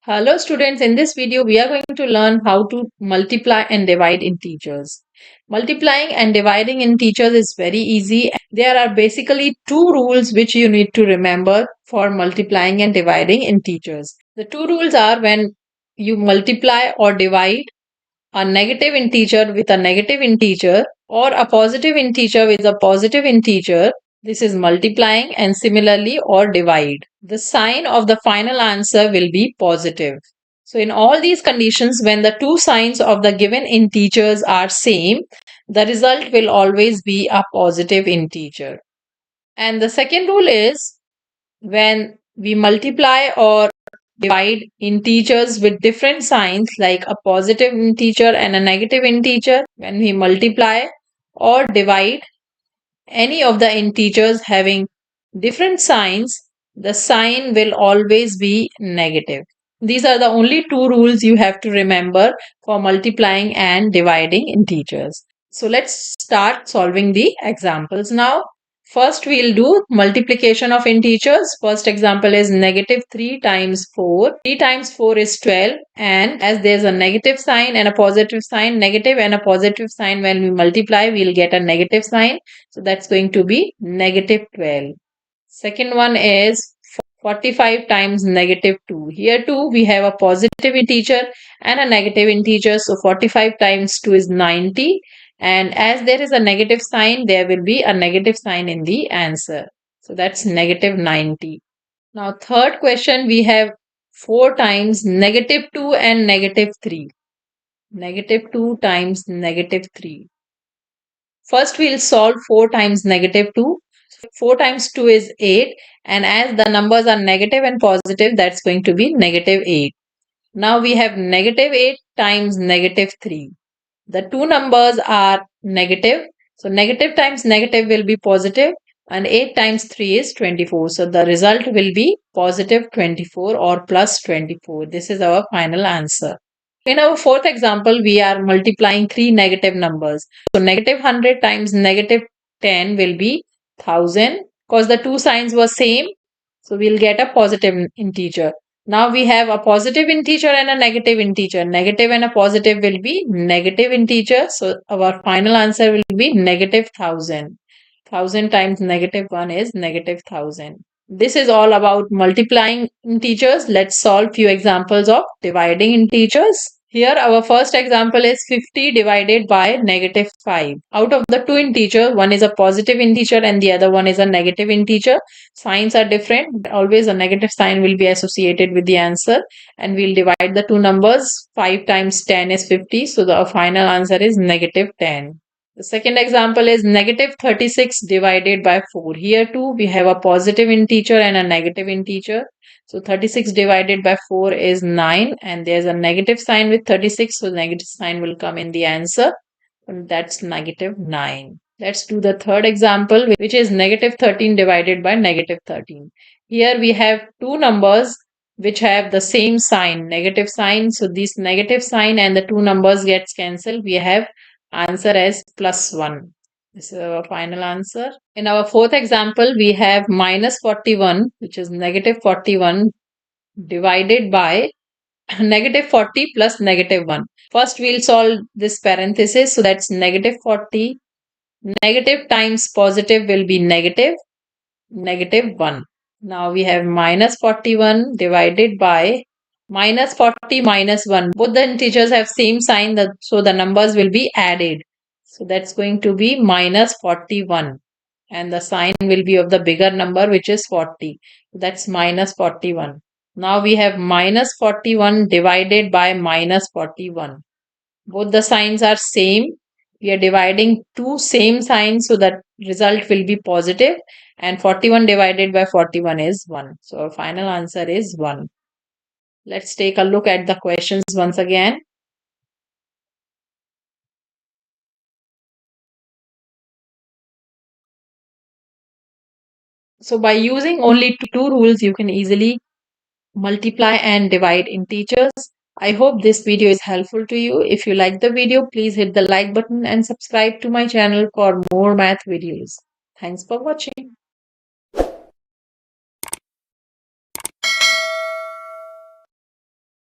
Hello students, in this video we are going to learn how to multiply and divide integers. Multiplying and dividing integers is very easy. There are basically two rules which you need to remember for multiplying and dividing integers. The two rules are when you multiply or divide a negative integer with a negative integer or a positive integer with a positive integer. This is multiplying, and similarly or divide. The sign of the final answer will be positive. So in all these conditions, when the two signs of the given integers are same, the result will always be a positive integer. And the second rule is when we multiply or divide integers with different signs like a positive integer and a negative integer, when we multiply or divide any of the integers having different signs, the sign will always be negative. These are the only two rules you have to remember for multiplying and dividing integers. So let's start solving the examples now. First, we'll do multiplication of integers. First example is negative 3 times 4. 3 times 4 is 12, and as there's a negative sign and a positive sign, negative and a positive sign, when we multiply, we'll get a negative sign. So that's going to be negative 12. Second one is 45 times negative 2. Here too we have a positive integer and a negative integer. So 45 times 2 is 90. And as there is a negative sign, there will be a negative sign in the answer. So that's negative 90. Now third question, we have 4 times negative 2 and negative 3. Negative 2 times negative 3. First we'll solve 4 times negative 2. 4 times 2 is 8, and as the numbers are negative and positive, that's going to be negative 8. Now we have negative 8 times negative 3. The two numbers are negative, so negative times negative will be positive, and 8 times 3 is 24. So the result will be positive 24 or plus 24. This is our final answer. In our fourth example, we are multiplying three negative numbers. So negative 100 times negative 10 will be 1000, because the two signs were same. So we'll get a positive integer. Now we have a positive integer and a negative integer. Negative and a positive will be negative integer. So our final answer will be negative 1000. 1000 times negative 1 is negative 1000. This is all about multiplying integers. Let's solve few examples of dividing integers. Here our first example is 50 divided by negative 5. Out of the two integers, one is a positive integer and the other one is a negative integer. Signs are different. Always a negative sign will be associated with the answer, and we'll divide the two numbers. 5 times 10 is 50. So the final answer is negative 10. The second example is negative 36 divided by 4. Here too we have a positive integer and a negative integer. So 36 divided by 4 is 9, and there's a negative sign with 36. So negative sign will come in the answer, and that's negative 9. Let's do the third example, which is negative 13 divided by negative 13. Here we have two numbers which have the same sign, negative sign. So this negative sign and the two numbers gets cancelled. We have answer as plus 1. This is our final answer. In our fourth example, we have minus 41, which is negative 41 divided by negative 40 plus negative 1. First, we'll solve this parenthesis. So that's negative 40. Negative times positive will be negative, negative 1. Now we have minus 41 divided by minus 40 minus 1. Both the integers have same sign, so the numbers will be added. So that's going to be minus 41. And the sign will be of the bigger number, which is 40. That's minus 41. Now we have minus 41 divided by minus 41. Both the signs are same. We are dividing two same signs, so that result will be positive, and 41 divided by 41 is 1. So our final answer is 1. Let's take a look at the questions once again. So by using only two rules, you can easily multiply and divide integers. I hope this video is helpful to you. If you like the video, please hit the like button and subscribe to my channel for more math videos. Thanks for watching.